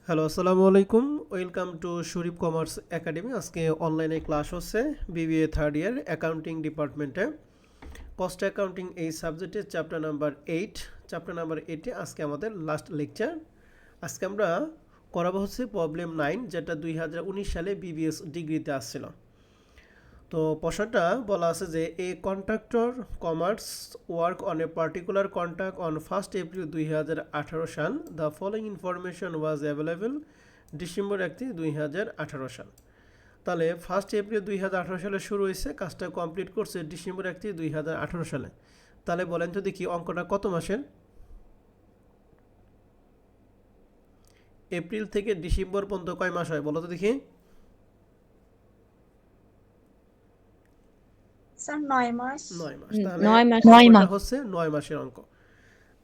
Hello, আসসালামু আলাইকুম। Welcome to Sharif commerce academy. আজকে অনলাইনে ক্লাস হচ্ছে বিবিএ থার্ড ইয়ার অ্যাকাউন্টিং ডিপার্টমেন্টে কস্ট অ্যাকাউন্টিং এই সাবজেক্টে চ্যাপ্টার নাম্বার 8। চ্যাপ্টার নাম্বার 8-এ আজকে আমাদের লাস্ট লেকচার। আজকে আমরা করাবো হচ্ছে প্রবলেম 9, যেটা 2019 সালে বিবিএস ডিগ্রিতে আসছিল। তো প্রশ্নটা বলা আছে যে a contractor commences work on a particular contract on 1st April 2018 সাল। The following information was available December 31, 2018 সাল। তাহলে 1 এপ্রিল 2018 সালে শুরু হয়েছে, কাজটা কমপ্লিট করছে ডিসেম্বর 31, 2018 সালে। তাহলে বলেন তো দেখি অঙ্কটা কত মাসের? এপ্রিল থেকে ডিসেম্বর পর্যন্ত কয় মাস হয় বলো তো দেখি? স্যার 9 মাস। 9 মাস। তাহলে 9 মাস। অঙ্কটা হচ্ছে 9 মাসের অঙ্ক।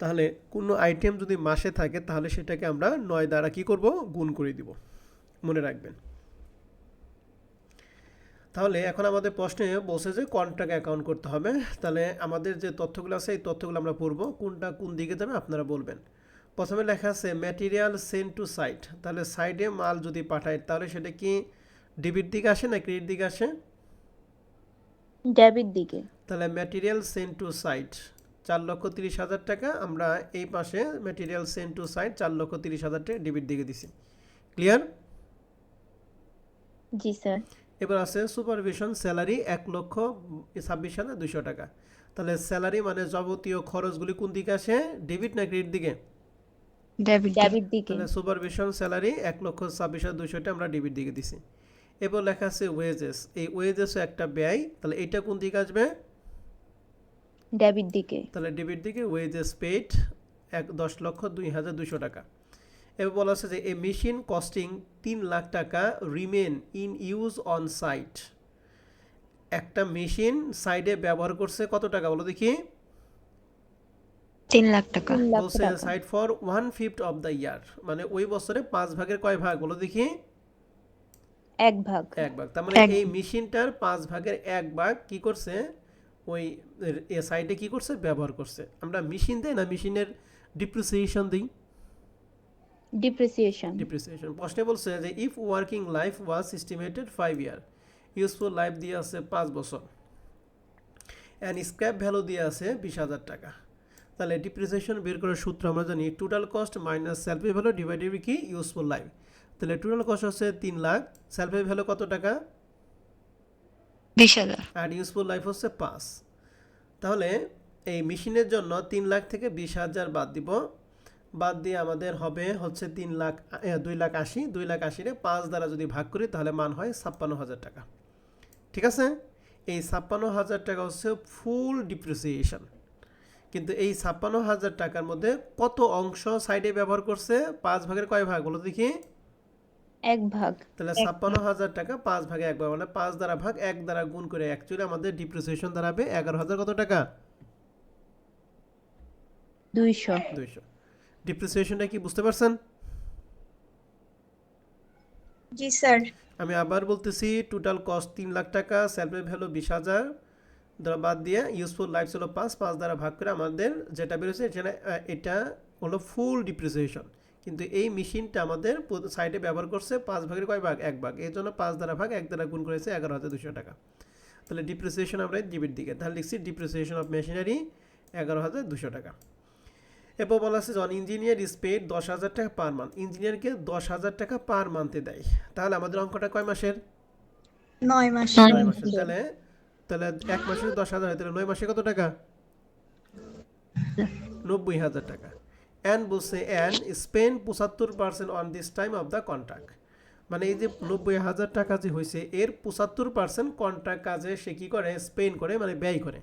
তাহলে কোনো আইটেম যদি মাসে থাকে তাহলে সেটাকে আমরা 9 দ্বারা কি করব? গুণ করে দিব। মনে রাখবেন। তাহলে এখন আমাদের প্রশ্নে বলছে যে কন্ট্রাক্ট অ্যাকাউন্ট করতে হবে। তাহলে আমাদের যে তথ্যগুলো আছে এই তথ্যগুলো আমরা পড়ব, কোনটা কোন দিকে যাবে আপনারা বলবেন। প্রথমে লেখা আছে ম্যাটেরিয়াল সেন্ট টু সাইট। তাহলে সাইডে মাল যদি পাঠায় তাহলে সেটা কি ডেবিট দিকে আসে না ক্রেডিট দিকে আসে? ডেবিট দিকে। তাহলে ম্যাটেরিয়াল সেন্ট টু সাইট 4,30,000 টাকা, আমরা এই পাশে ম্যাটেরিয়াল সেন্ট টু সাইট 4,30,000 টাকা ডেবিট দিকে দিছি। ক্লিয়ার? জি স্যার। এবার আছে সুপারভিশন স্যালারি 1,26,200 টাকা। তাহলে স্যালারি মানে যাবতীয় খরচগুলি কোন দিকে আসে? ডেবিট না ক্রেডিট দিকে? ডেবিট দিকে। তাহলে সুপারভিশন স্যালারি 1,26,200 টাকা আমরা ডেবিট দিকে দিছি। এবার লেখা আছে ওয়েজেস। এই ওয়েজেসও একটা ব্যয়, তাহলে এইটা কোন দিকে আসবে? ডেবিট দিকে। তাহলে ডেবিট দিকে ওয়েজেস পেইড 10,02,200 টাকা। এবার বলা আছে যে এ মেশিন কস্টিং 3 লাখ টাকা remain in use on site. একটা মেশিন সাইডে ব্যবহার করছে কত টাকা বলো দেখি? 3 লাখ টাকা। বলছে site for 1/5 of the year, মানে ওই বছরে 5 ভাগের কয় ভাগ বলো দেখি? 1 ভাগ। 1 ভাগ। তার মানে এই মেশিনটার 5 ভাগের 1 ভাগ কি করছে? ওই সাইডে কি করছে? ব্যবহার করছে। আমরা মেশিন দেই না, মেশিনের ডিপ্রিসিয়েশন দিই। ডিপ্রিসিয়েশন। প্রশ্নে বলছে যে if working life was estimated 5 year, useful life দিয়ে আছে 5 বছর, অ্যান্ড স্ক্র্যাপ ভ্যালু দিয়ে আছে 20,000 টাকা। তাহলে ডিপ্রিসিয়েশন বের করার সূত্র আমরা জানি total cost minus selfie value divided কি ইউজফুল লাইফ। তাহলে টোটাল কস্ট হচ্ছে 3 লাখ, সেলফি ভ্যালু কত টাকা? 20,000। আর ইউজফুল লাইফ হচ্ছে 5। তাহলে এই মেশিনের জন্য 3 লাখ থেকে 20,000 বাদ দিব। বাদ দিয়ে আমাদের হবে হচ্ছে 2,80,000। 2,80,000 5 দ্বারা যদি ভাগ করি তাহলে মান হয় 56,000 টাকা। ঠিক আছে? এই 56,000 টাকা হচ্ছে ফুল ডিপ্রিসিয়েশন। কিন্তু এই 56,000 টাকার মধ্যে কত অংশ সাইডে ব্যবহার করছে? 5 ভাগের কয় ভাগ বলো দেখি? 1 ভাগ। তাহলে 56,000 টাকা 5 ভাগে 1 ভাগ, মানে 5 দ্বারা ভাগ 1 দ্বারা গুণ করে অ্যাকচুয়ালি আমাদের ডিপ্রিসিয়েশন দাঁড়াবে 11,000 কত টাকা? 200। 200। ডিপ্রিসিয়েশনটা কি বুঝতে পারছেন? জি স্যার। আমি আবার বলতেছি, টোটাল কস্ট 3 লাখ টাকা, সেলফের ভ্যালু 20,000 দ্বারা বাদ দিয়ে ইউজফুল লাইফ ছিল 5 দ্বারা ভাগ করে আমাদের যেটা বেরোছে এটা হলো ফুল ডিপ্রিসিয়েশন। কিন্তু এই মেশিনটা আমাদের সাইডে ব্যবহার করছে 5 ভাগের কয় ভাগ? 1 ভাগ। এই জন্য 5 দ্বারা ভাগ 1 দ্বারা গুণ করেছে 11,200 টাকা। তাহলে ডিপ্রিসিয়েশন আমরা ডেবিট দিকে, তাহলে লিখছি ডিপ্রিসিয়েশন অফ মেশিনারি 11,200 টাকা। এরপর বলা আছে জন ইঞ্জিনিয়ার ইজ পেড 10,000 টাকা পার মান্থ। ইঞ্জিনিয়ারকে 10,000 টাকা পার মান্থে দেয়। তাহলে আমাদের অঙ্কটা কয় মাসের? 9 মাস। 9 মাসের। তাহলে তাহলে 1 মাসে 10,000 হয়, তাহলে 9 মাসে কত টাকা? 90,000 টাকা। অ্যান্ড বলছে and spend 75% on this time of the contract. মানে এই যে 90,000 টাকা যে হয়েছে এর 75% কন্ট্রাক্ট কাজে সে কী করে? স্পেন্ড করে, মানে ব্যয় করে।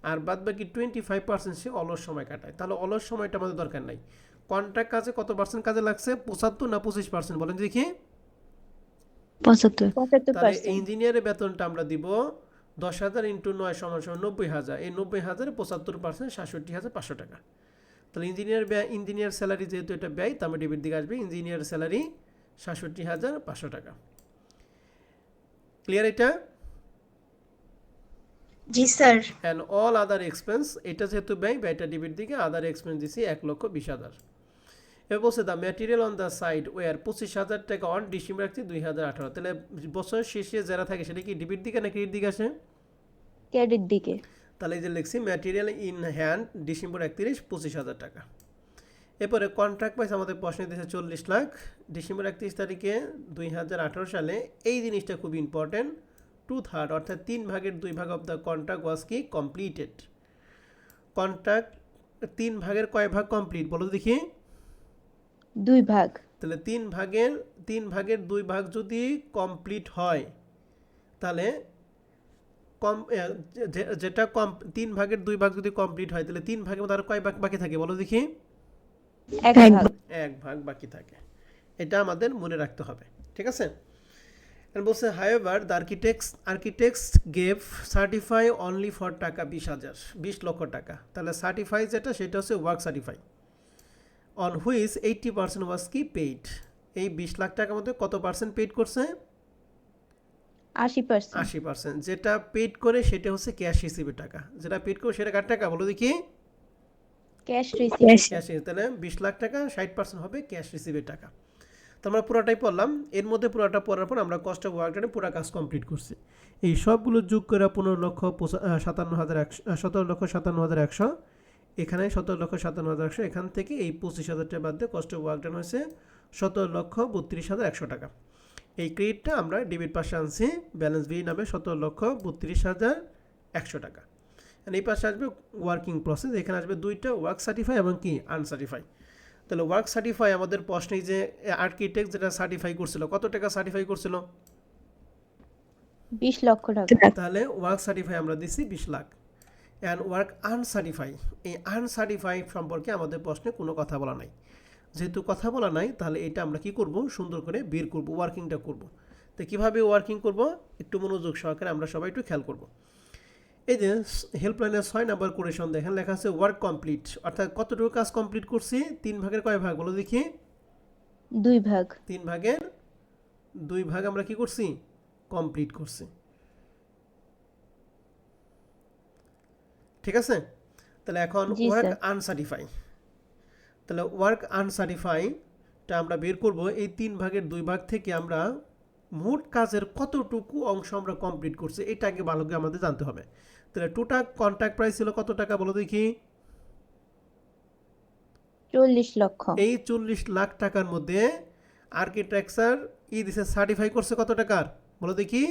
আর বাদ বাকি 25% সে অলস সময় কাটায়। তাহলে অলস সময়টা আমাদের দরকার নাই। কন্ট্রাক্ট কাজে কত পার্সেন্ট কাজে লাগছে? 75 না 25% বলেন দেখি? 75%। তাহলে ইঞ্জিনিয়ারের বেতনটা আমরা দিব 10,000 ইন্টু 9 সমান 90,000। এই 90,000 75% 67,500 টাকা। তাহলে ইঞ্জিনিয়ার স্যালারি যেহেতু এটা ব্যয়, তার ডেবিট দিকে আসবে ইঞ্জিনিয়ার স্যালারি 67,500 টাকা। ক্লিয়ার এটা? জি sir. And all other expense, এটা যেহেতু ব্যয়টা ডেবিট দিকে, আদার এক্সপেন্স দিছি 1,20,000। এবার বলছে the material on the side were 25,000 টাকা অন ডিসেম্বর 2018। তাহলে বছরের শেষে যারা থাকে সেটা কি ডেবিট দিকে না ক্রেডিট দিকে আসে? ক্রেডিট দিকে। তাহলে এই যে লিখছি ম্যাটেরিয়াল ইন হ্যান্ড ডিসেম্বর 31 25,000 টাকা। এরপরে কন্ট্রাক্ট প্রাইস আমাদের প্রশ্নে দিয়েছে 40 লাখ ডিসেম্বর 31 তারিখে 2018 সালে। এই জিনিসটা খুব ইম্পর্টেন্ট, 2/3 অর্থাৎ 3 ভাগের 2 ভাগ অফ দ্য কন্ট্রাক্ট ওয়াজ কি কমপ্লিটেড। কন্ট্রাক্ট 3 ভাগের কয় ভাগ কমপ্লিট বলো দেখি? 2 ভাগ। তাহলে 3 ভাগের 2 ভাগ যদি কমপ্লিট হয় তাহলে যেটা 3 ভাগের 2 ভাগ যদি কমপ্লিট হয় তাহলে 3 ভাগের মধ্যে আর কয় ভাগ বাকি থাকে বলো দেখি? 1 ভাগ। 1 ভাগ বাকি থাকে, এটা আমাদের মনে রাখতে হবে, ঠিক আছে? আর বলছে whoever the architects gave certify only for টাকা 20 লক্ষ টাকা। তাহলে সার্টিফাই যেটা সেটা হচ্ছে work certify on which 80% was কি পেইড। এই 20 লাখ টাকার মধ্যে কত পার্সেন্ট পেইড করছে? 80%। 80%। যেটা পেইড করে সেটা হচ্ছে ক্যাশ রিসিভের টাকা, যেটা পেইড করে সেটা কার টাকা বলো দেখি? Cash receive. ক্যাশ। তাহলে 20 লাখ টাকা 60% হবে ক্যাশ রিসিভের টাকা। তো আমরা পুরোটাই পড়লাম, এর মধ্যে পুরোটা পড়ার পর আমরা কস্ট অফ ওয়ার্ক ডানে পুরো কাজ কমপ্লিট করছি। এই সবগুলো যোগ করে 17,57,100, এখানে 17,57,100, এখান থেকে এই 25,000 টাকা বাদ দিয়ে কস্ট অফ ওয়ার্ক ডান হয়েছে 17,32,100 টাকা। এই ক্রেডিটটা আমরা ডেবিট পাশে আনছি, ব্যালেন্স বি নামে 17,32,100 টাকা। এই পাশে আসবে ওয়ার্কিং প্রসেস, এখানে আসবে দুইটা ওয়ার্ক সার্টিফাই এবং কি আনসার্টিফাই। তাহলে ওয়ার্ক সার্টিফাই আমাদের প্রশ্নে যে আর্কিটেক্ট যেটা সার্টিফাই করছিল কত টাকা সার্টিফাই করছিল? 20 লক্ষ টাকা। তাহলে ওয়ার্ক সার্টিফাই আমরা দিছি 20 লাখ। অ্যান্ড ওয়ার্ক আনসার্টিফাই, এই আনসার্টিফাই সম্পর্কে আমাদের প্রশ্নে কোনো কথা বলা নাই। যেহেতু কথা বলা নাই তাহলে এটা আমরা কি করব, সুন্দর করে বের করব, ওয়ার্কিংটা করব। তো কীভাবে ওয়ার্কিং করব একটু মনোযোগ সহকারে আমরা সবাই একটু খেয়াল করব। এই যে হেল্পলাইনের 6 নম্বর কোয়েশন দেখেন লেখা আছে ওয়ার্ক কমপ্লিট, অর্থাৎ কতটুকু কাজ কমপ্লিট করছি? 3 ভাগের কয় ভাগ বলো দেখি? 2 ভাগ। 3 ভাগের 2 ভাগ আমরা কি করছি? কমপ্লিট করছি, ঠিক আছে? তাহলে এখন জি, ওয়ার্ক স্যার। আনসার্টিফাই, তাহলে ওয়ার্ক আনসার্টিফাইটা আমরা বের করব এই 3 ভাগের 2 ভাগ থেকে আমরা মোট কাজের কতটুকু অংশ আমরা কমপ্লিট করছি এটা আগে ভালো করে আমাদের জানতে হবে। তাহলে টোটাল কন্ট্রাক্ট প্রাইস ছিল কত টাকা বলো দেখি? 40 লক্ষ। এই 40 লাখ টাকার মধ্যে আর্কিটেকচার দিছে সার্টিফাই করছে কত টাকার বলো দেখি?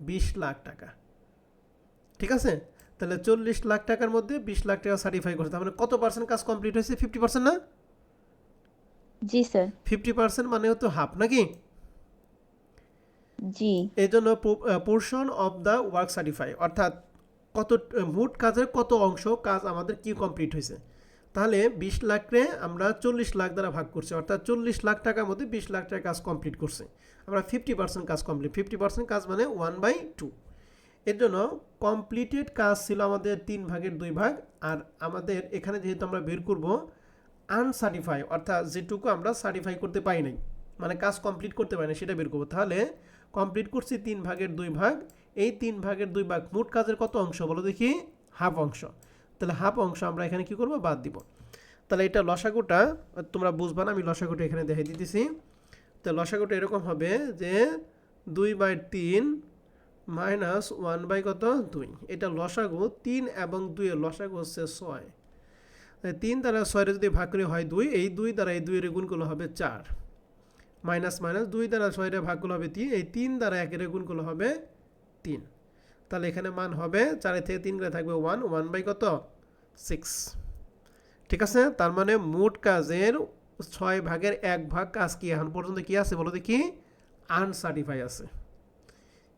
20 লাখ টাকা, ঠিক আছে? তাহলে 40 লাখ টাকার মধ্যে 20 লাখ টাকা সার্টিফাই করছে, তার মানে কত পার্সেন্ট কাজ কমপ্লিট হয়েছে? 50% না? জি স্যার। 50% মানেও তো হাফ নাকি? জি। এই জন্য portion of the work certify, অর্থাৎ কত মোট কাজের কত অংশ কাজ আমাদের কি কমপ্লিট হয়েছে। তাহলে 20 লাখে আমরা 40 লাখ দ্বারা ভাগ করছি, অর্থাৎ 40 লাখ টাকার মধ্যে 20 লাখ টাকা কাজ কমপ্লিট করছে। আমরা 50% কাজ কমপ্লিট, 50% কাজ মানে 1/2। এর জন্য কমপ্লিটেড কাজ ছিল আমাদের 3 ভাগের 2 ভাগ। আর আমাদের এখানে যেহেতু আমরা বের করব আনসার্টিফাই, অর্থাৎ যেটুকু আমরা সার্টিফাই করতে পারি নাই, মানে কাজ কমপ্লিট করতে পারি না, সেটা বের করবো। তাহলে কমপ্লিট করছি 3 ভাগের 2 ভাগ, এই 3 ভাগের 2 ভাগ মোট কাজের কত অংশ বলো দেখি? হাফ অংশ। তাহলে হাফ অংশ আমরা এখানে কি করব, বাদ দিব। তাহলে এটা লসাগুটা তোমরা বুঝবা না, আমি লসাগুটা এখানে দেখাই দিতেছি। তো লসাগুটা এরকম হবে যে 2/3 মাইনাস 1 কত 2। এটা লসাগু, 3 এবং 2 এর লসাগু হচ্ছে 6। 3 দ্বারা 6 যদি ভাগ করে হয় 2, এই 2 দ্বারা এই 2 এর গুণগুলো হবে 4, মাইনাস মাইনাস 2 দ্বারা 6 এর ভাগগুলো হবে 3, এই 3 দ্বারা 1 এর গুণগুলো হবে 3। তাহলে এখানে মান হবে 4 থেকে 3 গেলে থাকবে 1 কত 6, ঠিক আছে? তার মানে মোট কাজের 6 ভাগের 1 ভাগ কাজ কি এখন পর্যন্ত কি আছে বলো দেখি? আনসার্টিফাই আছে।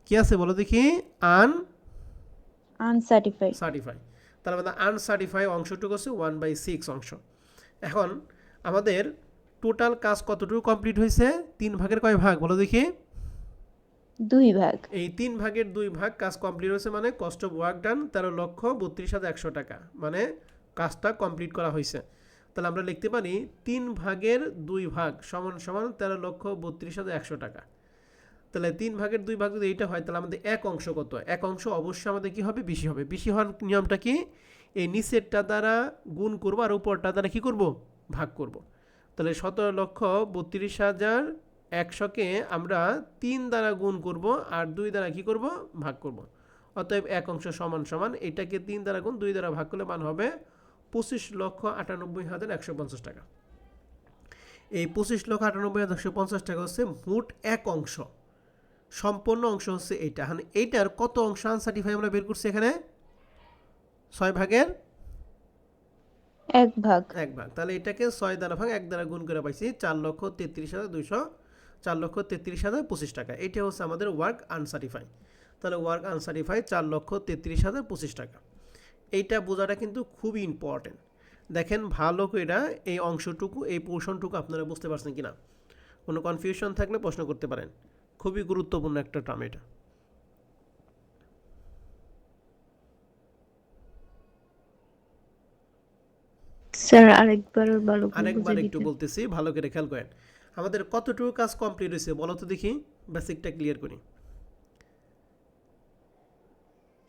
কি আছে বলো দেখি? আনসার্টিফাই। তার মানে আনসার্টিফাই অংশটুকু হচ্ছে 1/6 অংশ। এখন আমাদের টোটাল কাজ কতটুকু কমপ্লিট হয়েছে? 3 ভাগের কয় ভাগ বলো দেখি? 2 ভাগ। এই 3 ভাগের 2 ভাগ কাজ কমপ্লিট হয়েছে, মানে কস্ট অফ ওয়ার্ক ডান 13,32,100 টাকা, মানে কাজটা কমপ্লিট করা হয়েছে। তাহলে আমরা লিখতে পারি 3 ভাগের 2 ভাগ সমান সমান 13,32,100 টাকা। তাহলে 3 ভাগের 2 ভাগ যদি এইটা হয় তাহলে আমাদের এক অংশ কত? এক অংশ অবশ্যই আমাদের কি হবে? বেশি হবে। বেশি হওয়ার নিয়মটা কি? এই নিচেরটা দ্বারা গুণ করব আর উপরটা দ্বারা কি করব? ভাগ করব। তাহলে 17,32,100-কে আমরা 3 দ্বারা গুণ করব আর 2 দ্বারা কি করব ভাগ করব। অতএব 1 অংশ সমান সমান এটাকে 3 দ্বারা গুণ 2 দ্বারা ভাগ করলে মান হবে 25,98,150 টাকা। এই 25,98,150 টাকা হচ্ছে মোট এক অংশ, সম্পূর্ণ অংশ হচ্ছে এইটা। এখন এইটার কত অংশ আনসার্টিফাই আমরা বের করছি এখানে 6 ভাগের 1 ভাগ। 1 ভাগ। তাহলে এটাকে 6 দ্বারা ভাগ 1 দ্বারা গুণ করে পাইছি 4,33,25 টাকা। এটা হচ্ছে আমাদের ওয়ার্ক আনসার্টিফাই। তাহলে ওয়ার্ক আনসার্টিফাই 4,33,025 টাকা। এইটা বোঝাটা কিন্তু খুবই ইম্পর্টেন্ট। দেখেন ভালো করে এই অংশটুকু, এই পোর্শনটুকু আপনারা বুঝতে পারছেন কিনা, কোনো কনফিউশন থাকলে প্রশ্ন করতে পারেন। খুবই গুরুত্বপূর্ণ একটা টার্ম এটা। স্যার আরেকবার ভালো করে আরেকবার বুঝিয়ে একটু দিতেন। বলতেছি, ভালো করে খেয়াল করেন। আমাদের কতটুকু কাজ কমপ্লিট হয়েছে বলো তো দেখি, বেসিকটা ক্লিয়ার করি।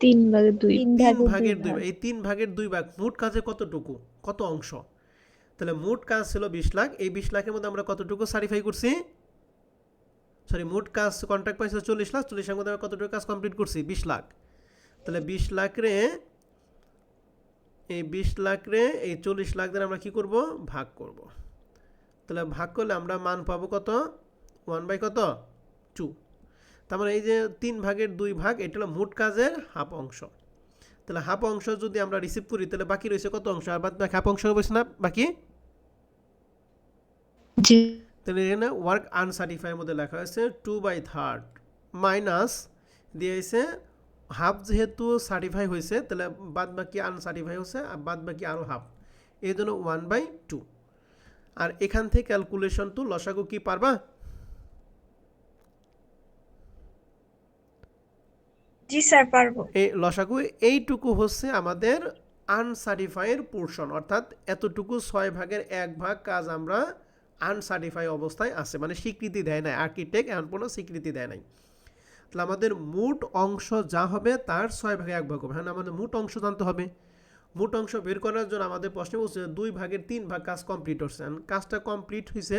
3 ভাগে 2। 3 ভাগের 2 ভাগ। এই 3 ভাগের 2 ভাগ মোট কাজে কতটুকু, কত অংশ? তাহলে মোট কাজ ছিল 20 লাখ। এই 20 লাখের মধ্যে আমরা কতটুকু সার্টিফাই করছি, সরি মোট কাজ কন্ট্রাক্ট পাইছে 40 লাখ। 40 লাখের মধ্যে আমরা কতটুকু কাজ কমপ্লিট করছি 20 লাখ। তাহলে 20 লাখ রে এই 20 লাখ রে এই 40 লাখ দ্বারা আমরা কি করব ভাগ করব। তাহলে ভাগ করলে আমরা মান পাবো কত 1/2। তার মানে এই যে 3 ভাগের 2 ভাগ এটা হলো মোট কাজের হাফ অংশ। তাহলে হাফ অংশ যদি আমরা রিসিভ করি তাহলে বাকি রয়েছে কত অংশ, আর বাদ বাকি হাফ অংশ রয়েছে না বাকি। জি। তাহলে এখানে ওয়ার্ক আনসার্টিফাইয়ের মধ্যে লেখা হয়েছে 2/3 মাইনাস দিয়েছে হাফ, যেহেতু সার্টিফাই হয়েছে তাহলে বাদ বাকি আনসার্টিফাই হচ্ছে আর বাদ বাকি আরও হাফ, এই জন্য 1/2। আর এখান থেকে ক্যালকুলেশন তো লসাগু কি পারবা? জি স্যার পারবো। এই লসাগু এইটুকু হচ্ছে আমাদের আনসার্টিফাইয়ের পোর্শন, অর্থাৎ এতটুকু 6 ভাগের 1 ভাগ কাজ আমরা আনসার্টিফাই অবস্থায় আছে, মানে স্বীকৃতি দেয় নাই, আর্কিটেক্ট এমন কোনো স্বীকৃতি দেয় নাই। তাহলে আমাদের মোট অংশ যা হবে তার 6 ভাগে 1 ভাগ হবে। হ্যাঁ, আমাদের মোট অংশ জানতে হবে। মোট অংশ বের করার জন্য আমাদের প্রশ্নে বলছে 2 ভাগের 3 ভাগ কাজ কমপ্লিট হচ্ছে। কাজটা কমপ্লিট হয়েছে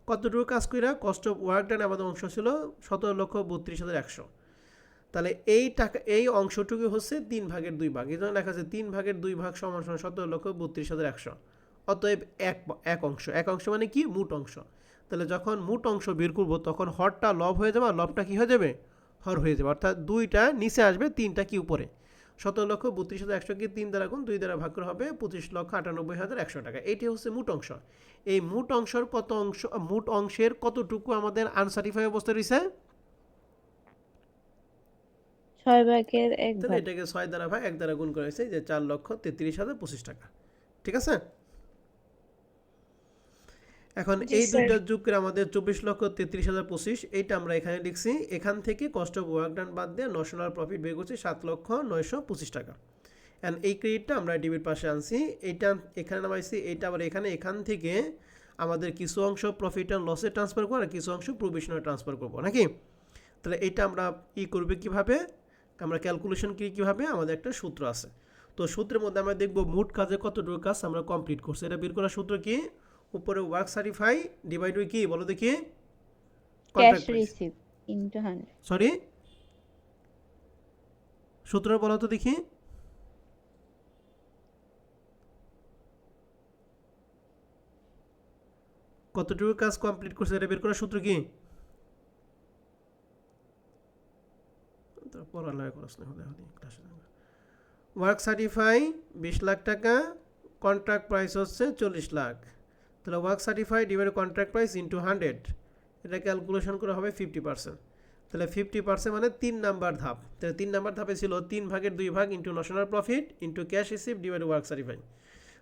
কতটুকু কাজ করে, কস্ট অফ ওয়ার্ক ডান আমাদের অংশ ছিল 17,32,100। তাহলে এই টাকা, এই অংশটুকু হচ্ছে 3 ভাগের 2 ভাগ। এই জন্য লেখা আছে 3 ভাগের 2 ভাগ সমান সমান 17,32,100। অতএব এক অংশ, এক অংশ মানে কি মোট অংশ। তাহলে যখন মোট অংশ বের করব তখন হরটা লব হয়ে যাবে আর লবটা কি হয়ে যাবে হর হয়ে যাবে, অর্থাৎ 2টা নিচে আসবে 3টা কি উপরে। 17,32,100-কে 3 দ্বারা গুণ 2 দ্বারা ভাগ করা হবে 25,98,100 টাকা। এটি হচ্ছে মোট অংশ। এই মোট অংশের কত অংশ, মোট অংশের কতটুকু আমাদের আনসার্টিফাই অবস্থা রয়েছে, 6 ভাগের 1 তাহলে ভাগ। এটাকে 6 দ্বারা ভাগ 1 দ্বারা গুণ করা হয়েছে যে 4,33,025 টাকা। ঠিক আছে। এখন জি এই স্যার। দুইটা যোগ করে আমাদের 24,33,025, এইটা আমরা এখানে লিখছি। এখান থেকে কস্ট অফ ওয়ার্ক ডান বাদ দিয়ে ন্যাশনাল প্রফিট বের করছি 7,925 টাকা। অ্যান্ড এই ক্রেডিটটা আমরা ডেবিট পাশে আনছি, এইটা এখানে নামাইছি, এইটা আবার এখানে। এখান থেকে আমাদের কিছু অংশ প্রফিট অ্যান্ড লসে ট্রান্সফার করবো আর কিছু অংশ প্রভিশনে ট্রান্সফার করবো নাকি। তাহলে এটা আমরা করবে কিভাবে, আমরা ক্যালকুলেশন কীভাবে, আমাদের একটা সূত্র আছে। তো সূত্রের মধ্যে আমরা দেখব মোট কাজে কতটুকু কাজ আমরা কমপ্লিট করছি। এটা বের করার সূত্র কি, উপরে ওয়ার্ক সার্টিফাই ডিভাইড বাই কি বলো দেখি, ক্যাশ রিসিভ ইনটু 100। সরি সূত্র বলো তো দেখি। কতটুকু কাজ কমপ্লিট করছে এটা বের করার সূত্র কি, পড়ালেখা করছ না হলে ক্লাসে। ওয়ার্ক সার্টিফাই 20 লাখ টাকা, কন্ট্রাক্ট প্রাইস হচ্ছে 40 লাখ। তাহলে work certify divide contract price into 100, এটা ক্যালকুলেশন করা হবে 50%। তাহলে 50% মানে 3 নাম্বার ধাপ। তাহলে 3 নাম্বার ধাপে ছিল 3 ভাগের 2 ভাগ into national profit into cash receive divide work certify.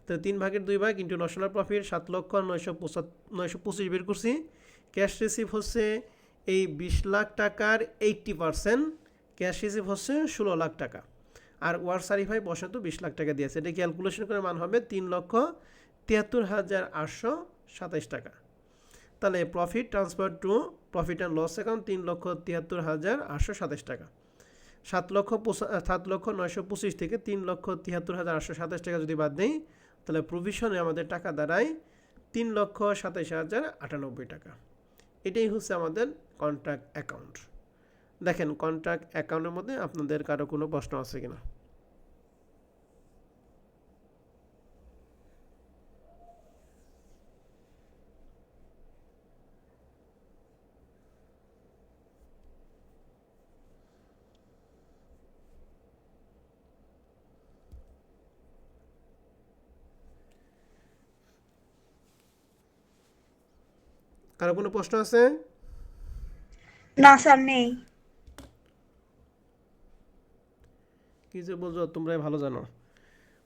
তাহলে 3 ভাগের 2 ভাগ ইন্টু ন্যাশনাল প্রফিট 7,925 বের করছি। ক্যাশ রিসিভ হচ্ছে এই 20 লাখ টাকার 80%, ক্যাশ রিসিভ হচ্ছে 16 লাখ টাকা। আর ওয়ার্ক সার্টিফাই বসে তো 20 লাখ টাকা দিয়েছে, এটা ক্যালকুলেশন করে মান হবে 3,73,827 টাকা। তাহলে profit transfer to profit and loss account 3,73,827 টাকা। 7,925 থেকে 3,73,827 টাকা যদি বাদ দেই তাহলে প্রভিশনে আমাদের টাকা দাঁড়ায় 3,27,098 টাকা। এটাই হচ্ছে আমাদের কন্ট্রাক্ট অ্যাকাউন্ট। দেখেন কন্ট্রাক্ট অ্যাকাউন্টের মধ্যে আপনাদের কারো কোনো প্রশ্ন আছে কিনা। কারো কোনো প্রশ্ন আছে? না স্যার নেই। কি যে বলছো তোমরাই ভালো জানো।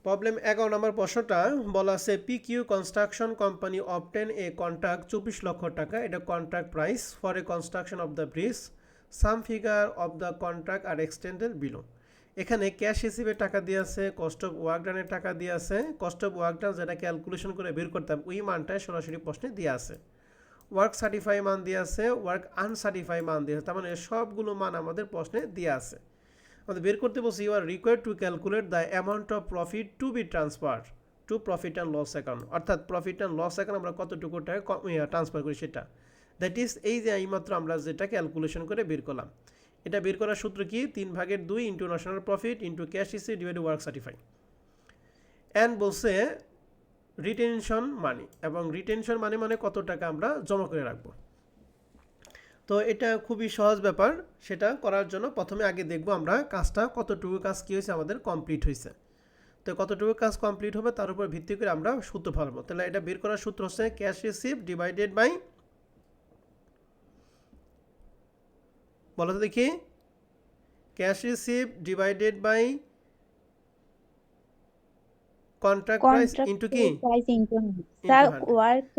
প্রবলেম 11 নম্বর প্রশ্নটা বলা আছে PQ construction company obtain a contract 24 lakh taka, এটা contract price for a construction of the bridge, some figure of the contract are extended below. এখানে ক্যাশ হিসেবে টাকা দিয়ে আছে, কস্ট অফ ওয়ার্ক ডানের টাকা দিয়ে আছে। কস্ট অফ ওয়ার্ক ডান যেটা ক্যালকুলেশন করে বের করতাম ওই মানটাই সরাসরি প্রশ্নে দিয়ে আছে। ওয়ার্ক সার্টিফাই মান দিয়ে আছে, ওয়ার্ক আনসার্টিফাই মান দিয়ে আছে, তার মানে সবগুলো মান আমাদের প্রশ্নে দিয়ে আছে। আমাদের বের করতে বলছি you are required to calculate the amount of profit to be transfer to profit and loss account, অর্থাৎ প্রফিট অ্যান্ড লস অ্যাকাউন্ট আমরা কতটুকু টাকা ট্রান্সফার করি সেটা। দ্যাট ইজ এই যে এইমাত্র আমরা যেটা ক্যালকুলেশন করে বের করলাম, এটা বের করার সূত্র কি 3/2 into national profit into cash receive divide work certify. And বলছে রিটেনশন মানি, এবং রিটেনশন মানি মানে কত টাকা আমরা জমা করে রাখবো। তো এটা খুবই সহজ ব্যাপার, সেটা করার জন্য প্রথমে আগে দেখব আমরা কাজটা কতটুকু কাজ কী হয়েছে আমাদের কমপ্লিট হয়েছে। তো কতটুকু কাজ কমপ্লিট হবে তার উপর ভিত্তি করে আমরা সূত্র ফেলবো। তাহলে এটা বের করার সূত্র হচ্ছে ক্যাশ রিসিভ ডিভাইডেড বাই, বলো তো দেখি, cash receive divided by contract price into কি price into sir work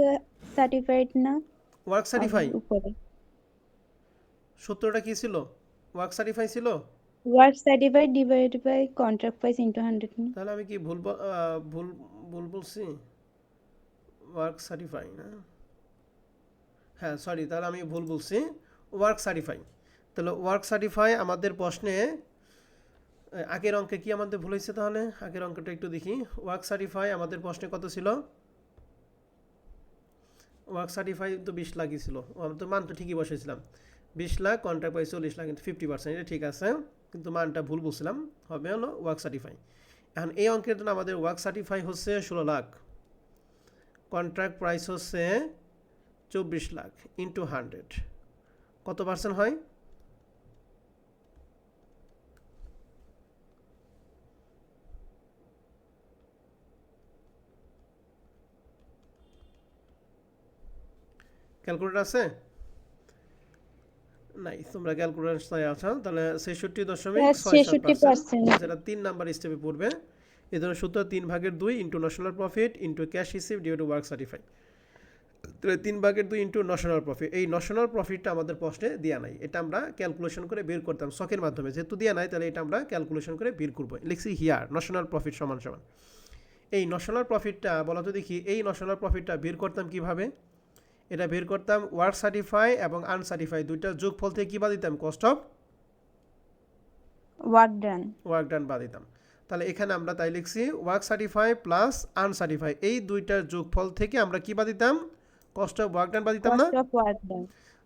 certified না ওয়ার্ক সার্টিফাই। উপরে সূত্রটা কি ছিল? ওয়ার্ক সার্টিফাই ছিল। Work certified divide by contract price into 100 না। তাহলে আমি কি ভুল ভুল বলছি? ওয়ার্ক সার্টিফাই না, হ্যাঁ সরি, তাহলে আমি ভুল বলছি, ওয়ার্ক সার্টিফাই। তাহলে ওয়ার্ক সার্টিফাই আমাদের প্রশ্নে আগের অঙ্কে কি আমাদের ভুল হয়েছে, তাহলে আগের অঙ্কটা একটু দেখি। ওয়ার্ক সার্টিফাই আমাদের প্রশ্নে কত ছিল? ওয়ার্ক সার্টিফাই তো 20 লাখই ছিল, আমি তো মান তো ঠিকই বসেছিলাম 20 লাখ, কন্ট্রাক্ট প্রাইস 40 লাখ, কিন্তু 50%, এটা ঠিক আছে, কিন্তু মানটা ভুল বলছিলাম, হবে হলো ওয়ার্ক সার্টিফাই। এখন এই অঙ্কের জন্য আমাদের ওয়ার্ক সার্টিফাই হচ্ছে 16 লাখ, কন্ট্রাক্ট প্রাইস হচ্ছে 24 লাখ ইন্টু 100, কত পার্সেন্ট হয়? ক্যালকুলেটর আছে? নাই, তোমরা ক্যালকুলেটর আছো, তাহলে 66.67%, যেটা 3 নাম্বার স্টেপে পড়বে। এই ধরনের সূত্র 3/2 into national profit into cash receive divide work certify. তাহলে 3/2 ইন্টু ন্যাশনাল প্রফিট, এই ন্যাশনাল প্রফিটটা আমাদের প্রশ্নে দেওয়া নাই, এটা আমরা ক্যালকুলেশন করে বের করতাম শখের মাধ্যমে, যেহেতু দেওয়া নাই তাহলে এটা আমরা ক্যালকুলেশন করে বের করবো। লিখছি হিয়ার ন্যাশনাল প্রফিট সমান সমান এই ন্যাশনাল প্রফিটটা, বলো তো দেখি এই ন্যাশনাল প্রফিটটা বের করতাম কিভাবে? এটা বের করতাম ওয়ার্ক সার্টিফাই এবং আনসার্টিফাই দুইটা যোগফল থেকে কি বাদ দিতাম? কস্ট অফ ওয়ার্ক ডান বাদ দিতাম। তাহলে এখানে আমরা তাই লিখছি ওয়ার্ক সার্টিফাই প্লাস আনসার্টিফাই, এই দুইটার যোগফল থেকে আমরা কি বাদ দিতাম? কস্ট অফ ওয়ার্ক ডান বাদ দিতাম না?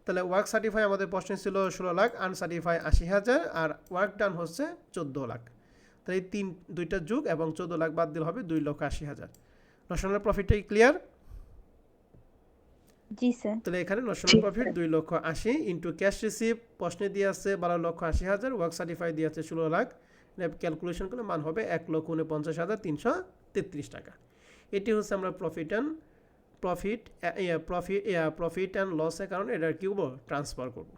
তাহলে ওয়ার্ক সার্টিফাই আমাদের প্রশ্নে ছিল 16 লাখ, আনসার্টিফাই 80,000, আর ওয়ার্ক ডান হচ্ছে 14 লাখ। তাহলে এই দুইটা যোগ এবং 14 লাখ বাদ দিলে হবে 2,80,000। ন্যাশনাল প্রফিটটাই ক্লিয়ার? জি স্যার। তাহলে এখানে national profit 2,80,000 into cash receive প্রশ্নে দিয়ে আছে 12,80,000, ওয়ার্ক সার্টিফাই দিয়ে আছে 16 লাখ, ক্যালকুলেশন করলে মান হবে 1,49,333 টাকা। এটি হচ্ছে আমরা প্রফিট অ্যান্ড লস অ্যাকাউন্ট এটার কি করবো? ট্রান্সফার করবো।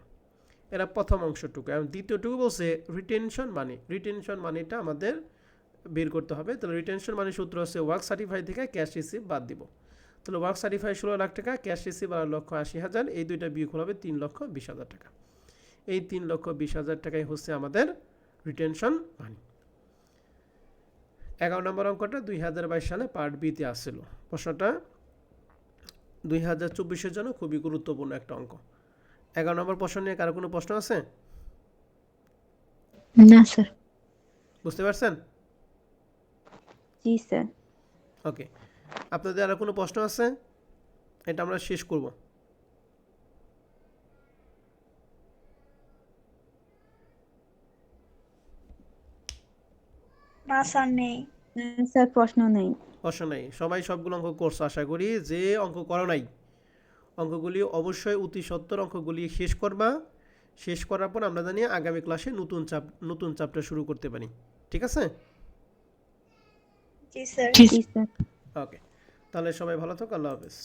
এটা প্রথম অংশটুকু। এবং দ্বিতীয়টুকু বলছে রিটেনশন মানি, রিটেনশন মানিটা আমাদের বের করতে হবে। তাহলে রিটেনশন মানি সূত্র হচ্ছে ওয়ার্ক সার্টিফাই থেকে ক্যাশ রিসিভ বাদ দিব। তাহলে ওয়ার্ক সার্টিফাই 16 লাখ টাকা, ক্যাশ রিসিভ 12,80,000, এই দুইটা বিয়োগ হবে 3,20,000 টাকা। এই 3,20,000 টাকাই হচ্ছে আমাদের রিটেনশন মানি। 11 নম্বর অঙ্কটা 2022 সালে পার্ট বিতে আসছিল। প্রশ্নটা 2024-এর জন্য খুবই গুরুত্বপূর্ণ একটা অঙ্ক। 11 নম্বর প্রশ্ন নিয়ে কারো কোনো প্রশ্ন আছে? না স্যার। বুঝতে পারছেন? জি স্যার। ওকে, আপনাদের আর কোনো প্রশ্ন আছে? এটা আমরা শেষ করব। না স্যার নেই। স্যার প্রশ্ন নেই। প্রশ্ন নাই, সবাই সবগুলো অঙ্ক করছো আশা করি। যে অঙ্ক করো নাই অঙ্কগুলি অবশ্যই অতি সত্বর অঙ্কগুলি শেষ করবা। শেষ করার পর আমরা জানি আগামী ক্লাসে নতুন চ্যাপ্টার শুরু করতে পারি। ঠিক আছে? জি স্যার। জি স্যার। ওকে, তাহলে সবাই ভালো থাকো, আল্লাহ হাফেজ।